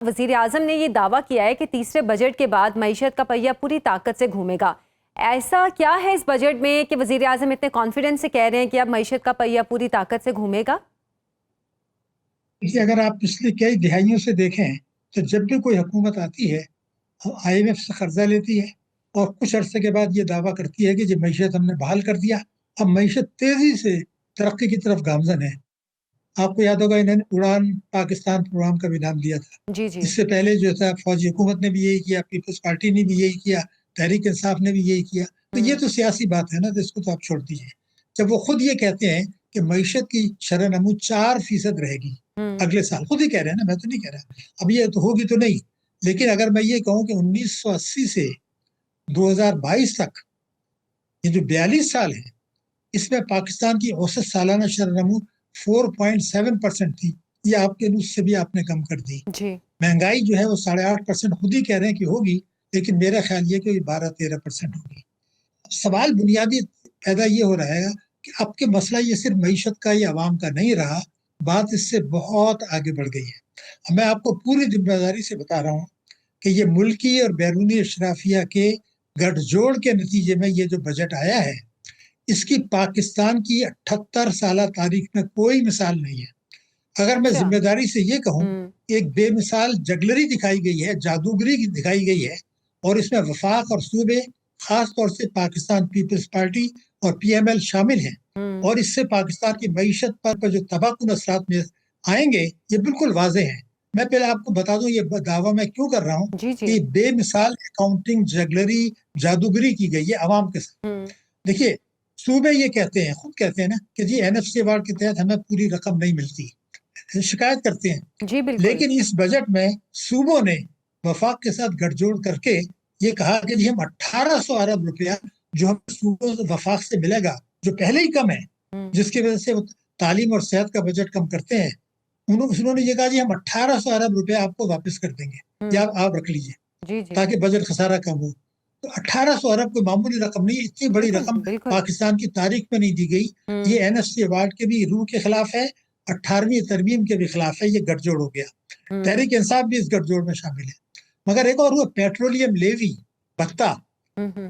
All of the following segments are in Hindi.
वजीर आजम ने ये दावा किया है कि तीसरे बजट के बाद मईशत का पहिया पूरी ताकत से घूमेगा। ऐसा क्या है इस बजट में कि वजीर आजम इतने कॉन्फिडेंस से कह रहे हैं कि अब मईशत का पहिया पूरी ताकत से घूमेगा? देखिए, अगर आप पिछले कई दिहाइयों से देखें तो जब भी कोई हुकूमत आती है, IMF से कर्जा लेती है और कुछ अरसे के बाद ये दावा करती है कि जो मईशत हमने बहाल कर दिया, अब मईशत तेजी से तरक्की की तरफ गामजन है। आपको याद होगा, इन्होंने उड़ान पाकिस्तान प्रोग्राम का भी नाम दिया था। जी जी। इससे पहले जो था, फौजी हुकूमत ने भी यही किया, पीपल्स पार्टी ने भी यही किया, तहरीक इंसाफ ने भी यही किया। तो ये तो सियासी बात है ना, तो इसको तो आप छोड़ दीजिए। जब वो खुद ये कहते हैं कि मईशत की शरह नमू 4% रहेगी अगले साल, खुद ही कह रहे हैं ना, मैं तो नहीं कह रहा। अब ये तो होगी तो नहीं, लेकिन अगर मैं ये कहूँ कि 1980 से 2022 तक ये जो 42 साल है, इसमें पाकिस्तान की औसत सालाना शरह-ए-नमू 4.7% थी। ये आपके नुस्खे से भी आपने कम कर दी। जी। महंगाई जो है वो 8.5%, खुद ही कह रहे हैं कि होगी, लेकिन मेरा ख्याल ये कि 12-13% होगी। सवाल बुनियादी पैदा ये हो रहा है कि अब के मसला ये सिर्फ मईशत का या आवाम का नहीं रहा, बात इससे बहुत आगे बढ़ गई है। मैं आपको पूरी जिम्मेदारी से बता रहा हूँ कि ये मुल्की और बैरूनी अशराफिया के गठजोड़ के नतीजे में ये जो बजट आया है, इसकी पाकिस्तान की 78 साल तारीख में कोई मिसाल नहीं है। अगर मैं अच्छा। जिम्मेदारी से ये कहूँ, एक बेमिसाल जगलरी दिखाई गई है, जादूगरी दिखाई गई है, और इसमें वफाक और सूबे, खास तौर से पाकिस्तान पीपल्स पार्टी और PML शामिल हैं, और इससे पाकिस्तान की मईशत पर जो तबाहकुन असरात में आएंगे, ये बिल्कुल वाजे हैं। मैं पहले आपको बता दूं ये दावा मैं क्यों कर रहा हूँ जी जी। कि बेमिसाल अकाउंटिंग जगलरी जादूगरी की गई है अवाम के साथ। देखिए, सूबे ये कहते हैं, खुद कहते हैं ना कि जी NFC अवार्ड के तहत हमें पूरी रकम नहीं मिलती, शिकायत करते हैं। जी बिल्कुल। लेकिन इस बजट में सूबों ने वफाक के साथ गठजोड़ करके ये कहा कि जी हम 1800 अरब रुपया जो हमें सूबों से वफाक से मिलेगा, जो पहले ही कम है, जिसकी वजह से वो तालीम और सेहत का बजट कम करते हैं, उन्होंने ये कहा जी हम 1800 अरब रुपया आपको वापस कर देंगे, या आप रख लीजिए, जी जी। ताकि बजट खसारा कम हो। तो 1800 अरब कोई मामूली रकम नहीं, इतनी बड़ी बिल्कुल रकम बिल्कुल। पाकिस्तान की तारीख में नहीं दी गई। ये NFC अवार्ड के भी रूह के खिलाफ है, 18वीं तरमीम के भी खिलाफ है। ये गठजोड़ हो गया, तहरीक इंसाफ भी इस गठजोड़ में शामिल है। मगर एक और हुआ पेट्रोलियम लेवी, भत्ता,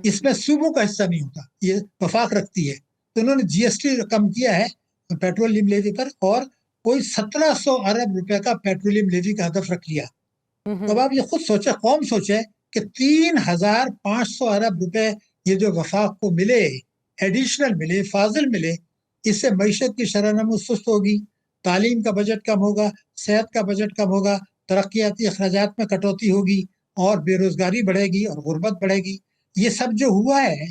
इसमें सूबों का हिस्सा नहीं होता, ये वफाक रखती है। तो उन्होंने GST कम किया है पेट्रोलियम लेवी पर, और कोई 1700 अरब रुपए का पेट्रोलियम लेवी का हदफ रख लिया। तो अब आप ये खुद सोचे, कौम सोचे कि 3500 अरब रुपए ये जो वफाक को मिले, एडिशनल मिले, फाजिल मिले, इससे मईशत की शरह-ए-नमू सुस्त होगी, तालीम का बजट कम होगा, सेहत का बजट कम होगा, तरक्याती अखराजात में कटौती होगी, और बेरोजगारी बढ़ेगी और गुर्बत बढ़ेगी। ये सब जो हुआ है,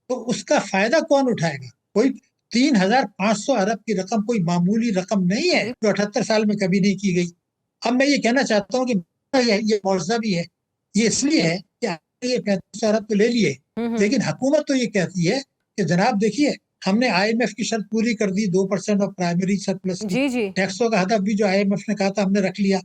तो उसका फायदा कौन उठाएगा? कोई 3500 अरब की रकम कोई मामूली रकम नहीं है, जो 78 साल में कभी नहीं की गई। अब मैं ये कहना चाहता हूँ कि ये मुआवजा भी है, ये इसलिए है कि आपने ये 35 अरब तो ले लिए, लेकिन हुकूमत तो ये कहती है कि जनाब देखिए, हमने IMF की शर्त पूरी कर दी, 2% ऑफ प्राइमरी सरप्लस की। जी जी। टैक्सों का हदफ भी जो IMF ने कहा था हमने रख लिया।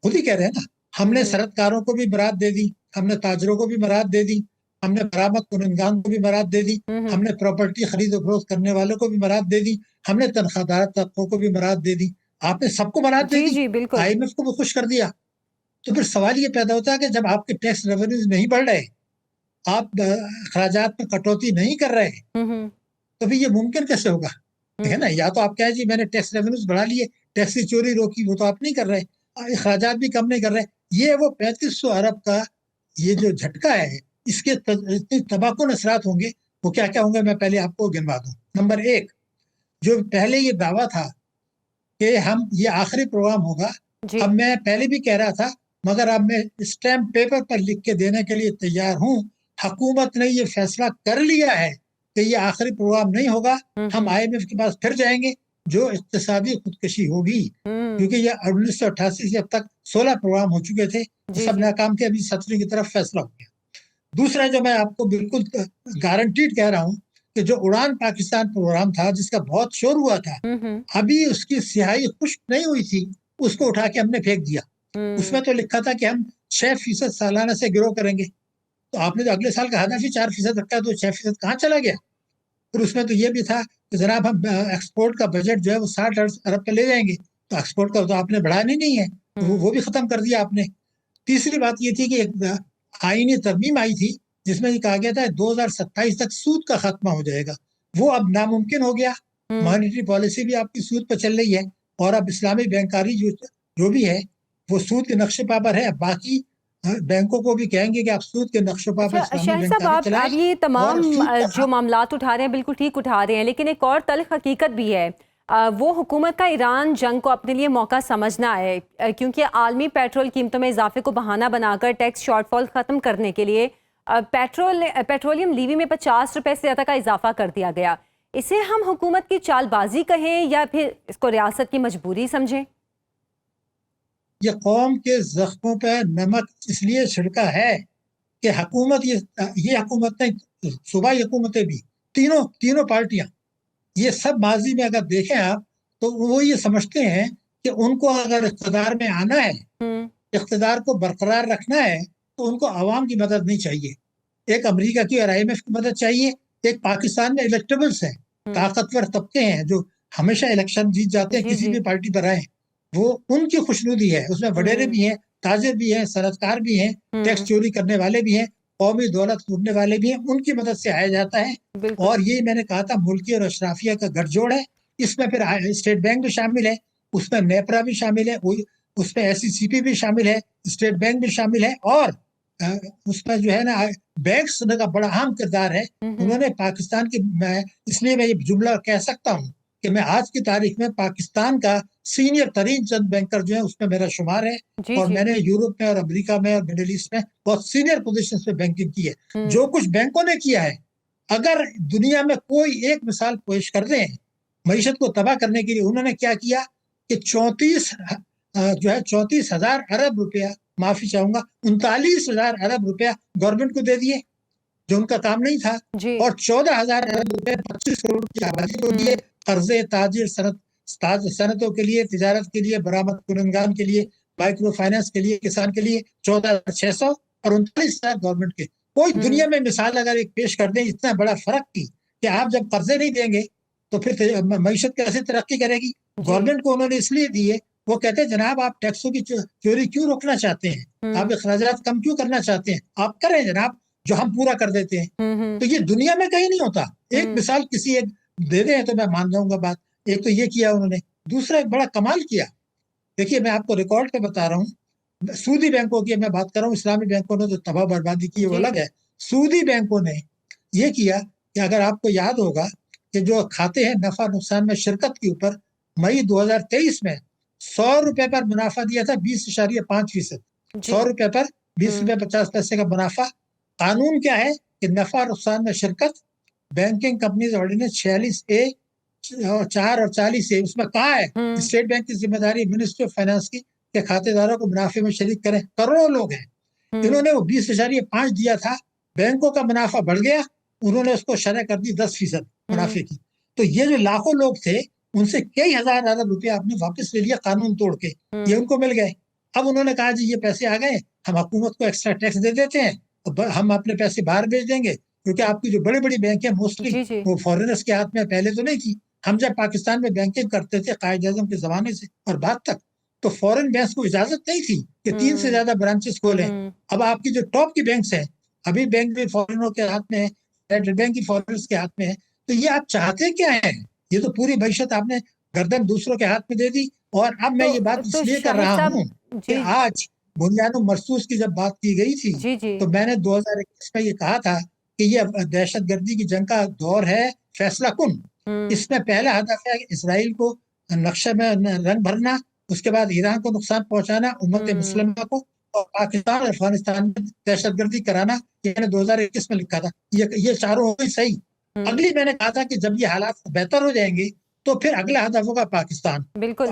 खुद ही कह रहे हैं ना, हमने सरतकारों को भी बरात दे दी, हमने ताजरों को भी बरात दे दी, हमने बरामद कुनंदगान को भी बरात दे दी, हमने प्रॉपर्टी खरीद और फरोख्त करने वालों को भी बरात दे दी, हमने तनख्वाहदार तबकों को भी बरात दे दी। आपने सबको बरात दे जी दी, जी बिल्कुल। IMF को भी खुश कर दिया। तो फिर सवाल ये पैदा होता है कि जब आपके टैक्स रेवेन्यूज नहीं बढ़ रहे, आप अखराजात में कटौती नहीं कर रहे, तो फिर ये मुमकिन कैसे होगा? है ना, या तो आप कहें जी मैंने टैक्स रेवेन्यूज बढ़ा लिए, टैक्स की चोरी रोकी, वो तो आप नहीं कर रहे, अखराजात भी कम नहीं कर रहे। ये वो 3500 अरब का ये जो झटका है, इसके इतने तबाहकुन असरात होंगे। वो क्या क्या होंगे, मैं पहले आपको गिनवा दूं। नंबर एक, जो पहले ये दावा था कि हम ये आखिरी प्रोग्राम होगा, जी। अब मैं पहले भी कह रहा था, मगर अब मैं स्टैम्प पेपर पर लिख के देने के लिए तैयार हूं। हुकूमत ने ये फैसला कर लिया है कि ये आखिरी प्रोग्राम नहीं होगा, हम IMF के पास फिर जाएंगे, जो इक्तिसादी खुदकशी होगी, क्योंकि ये 1988 से अब तक 16 प्रोग्राम हो चुके थे, जी सब जी। नाकाम थे, अभी 17वीं की तरफ फैसला हो गया। दूसरा, जो मैं आपको बिल्कुल गारंटीड कह रहा हूँ, कि जो उड़ान पाकिस्तान प्रोग्राम था, जिसका बहुत शोर हुआ था, अभी उसकी स्याही खुश्क नहीं हुई थी, उसको उठा के हमने फेंक दिया। उसमें तो लिखा था कि हम 6% सालाना से ग्रो करेंगे, तो आपने तो अगले साल का हदफ ही 4% रखा, तो 6% कहाँ चला गया? फिर उसमें तो ये भी था कि जनाब हम एक्सपोर्ट का बजट जो है वो 60 अरब का ले जाएंगे, तो एक्सपोर्ट का तो आपने बढ़ाना ही नहीं है, वो भी खत्म कर दिया आपने। तीसरी बात ये थी कि एक आईनी तरमीम आई थी जिसमें ये कहा गया था 2027 तक सूद का खात्मा हो जाएगा, वो अब नामुमकिन हो गया। मॉनेटरी पॉलिसी भी आपकी सूद पर चल रही है और अब इस्लामी बैंकारी जो भी है वो सूद के नक्शे पर है। बाकी बैंकों को भी कहेंगे कि आप सूद के नक्शे पर अच्छा इस्लामी शाहिद साहब, बैंकारी आप चलाएं ये तमाम और सूद जो मामलात उठा रहे हैं बिल्कुल ठीक उठा रहे हैं, लेकिन एक और तल्ख हकीकत भी है। वो हुकूमत का ईरान जंग को अपने लिए मौका समझना है, क्योंकि आलमी पेट्रोल कीमतों में इजाफे को बहाना बनाकर टैक्स शॉर्टफॉल ख़त्म करने के लिए पेट्रोलियम लीवी में 50 रुपए से ज़्यादा का इजाफा कर दिया गया। इसे हम हुकूमत की चालबाजी कहें या फिर इसको रियासत की मजबूरी समझें? ये कौम के जख्मों पर नमक इसलिए छिड़का है कि हुकूमत ये हुकूमतें, सूबाई हुकूमतें भी, तीनों पार्टियां, ये सब माजी में अगर देखें आप तो वो ये समझते हैं कि उनको अगर इख्तिदार में आना है, इख्तिदार को बरकरार रखना है, तो उनको अवाम की मदद नहीं चाहिए। एक अमेरिका की और IMF की मदद चाहिए। एक पाकिस्तान में इलेक्टेबल्स हैं, ताकतवर तबके हैं जो हमेशा इलेक्शन जीत जाते हैं, किसी भी पार्टी पर आए, वो उनकी खुशनुदी है। उसमें वडेरे भी हैं, ताजिर भी हैं, सनतकार भी हैं, टैक्स चोरी करने वाले भी हैं, कौमी दौलत लूटने वाले भी हैं, उनकी मदद से आया जाता है। और ये मैंने कहा था मुल्की और अशराफिया का गठजोड़ है। इसमें फिर स्टेट बैंक भी शामिल है, उसमें नेपरा भी शामिल है, उसमें SECP भी शामिल है, स्टेट बैंक भी शामिल है, और उसमें जो है ना बैंक्स का बड़ा अहम किरदार है। उन्होंने पाकिस्तान की, इसलिए मैं ये जुमला कह सकता हूँ कि मैं आज की तारीख में पाकिस्तान का सीनियर तरीन चंद बैंकर जो है उसमें मेरा शुमार है। और मैंने यूरोप में और अमेरिका में और मिडिल ईस्ट में बहुत सीनियर पोजीशन पे बैंकिंग की है। जो कुछ बैंकों ने किया है, अगर दुनिया में कोई एक मिसाल पेश कर दें मईशत को तबाह करने के लिए, उन्होंने क्या किया कि 34,000 अरब रुपया, माफी चाहूंगा 39,000 अरब रुपया गवर्नमेंट को दे दिए जो उनका काम नहीं था, और 14,000 अरब रुपए 25 करोड़ की आबादी को दिए कर्जे ताजिर सनतों के लिए, तिजारत के लिए, बरामद कुनंगान के लिए, माइक्रो फाइनेंस के लिए, किसान के लिए 14,600 और 39,000 गवर्नमेंट के। कोई दुनिया में मिसाल अगर एक पेश कर दें इतना बड़ा फर्क की कि आप जब कर्जे नहीं देंगे तो फिर मईशत कैसे तरक्की करेगी। गवर्नमेंट को उन्होंने इसलिए दिए, वो कहते हैं जनाब आप टैक्सों की चोरी क्यों रोकना चाहते हैं, आप अखराजात कम क्यों करना चाहते हैं, आप करें जनाब, जो हम पूरा कर देते हैं। तो ये दुनिया में कहीं नहीं होता। एक मिसाल किसी एक दे दें तो मैं मान जाऊंगा बात। एक तो ये किया उन्होंने, दूसरा एक बड़ा कमाल किया। देखिए मैं आपको रिकॉर्ड पे बता रहा हूँ, सूदी बैंकों की मैं बात कर रहा हूँ, इस्लामी बैंकों ने तो तबाह बर्बादी की वो अलग है। सूदी बैंकों ने ये किया कि अगर आपको याद होगा कि जो खाते हैं नफा नुकसान में शिरकत के ऊपर, मई 2023 में 100 रुपए पर मुनाफा दिया था 20.5%। 100 रुपए पर 20 रुपए 50 पैसे का मुनाफा। कानून क्या है कि नफा नुकसान में शिरकत बैंकिंग कंपनीज ऑर्डिनेंस 46A और 4 और 40A, उसमें कहा है स्टेट बैंक की जिम्मेदारी मिनिस्ट्री ऑफ फाइनेंस की कि खातेदारों को मुनाफे में शरीक करें। करोड़ों लोग हैं, इन्होंने वो 20.5 दिया था, बैंकों का मुनाफा बढ़ गया, उन्होंने उसको शरह कर दी 10% मुनाफे की। तो ये जो लाखों लोग थे उनसे कई हजार अरब रुपया आपने वापस ले लिया कानून तोड़ के, ये उनको मिल गए। अब उन्होंने कहा जी ये पैसे आ गए, हम हुकूमत को एक्स्ट्रा टैक्स दे देते हैं, हम अपने पैसे बाहर भेज देंगे, क्योंकि आपकी जो बड़ी बड़ी बैंक है मोस्टली वो फॉरेनर्स के हाथ में, पहले तो नहीं थी। हम जब पाकिस्तान में बैंकिंग करते थे कायद आज़म के जमाने से और बाद तक, तो फॉरेन बैंक को इजाजत नहीं थी कि 3 से ज्यादा ब्रांचेस खोलें। अब आपकी जो टॉप की बैंक्स हैं, अभी बैंक भी फॉरेनरों के हाथ में है, फेडरल बैंक की फॉरेनर्स के हाथ में है। तो ये आप चाहते क्या है? ये तो पूरी मईशत आपने गर्दन दूसरों के हाथ में दे दी। और अब मैं ये बात इसलिए कर रहा हूँ कि आज बुनियादो मरसूस की जब बात की गई थी तो मैंने 2021 में ये कहा था कि ये दहशतगर्दी की जंग का दौर है फैसला कुन। इसमें पहला हदफ है इसराइल को नक्शे में रंग भरना, उसके बाद ईरान को नुकसान पहुंचाना, उम्मत मुस्लिमा को, और पाकिस्तान और अफगानिस्तान में दहशतगर्दी कराना। ये मैंने 2021 में लिखा था। ये चारों हो गई सही। अगली मैंने कहा था कि जब ये हालात बेहतर हो जाएंगे तो फिर अगला हदफ होगा पाकिस्तान। बिल्कुल।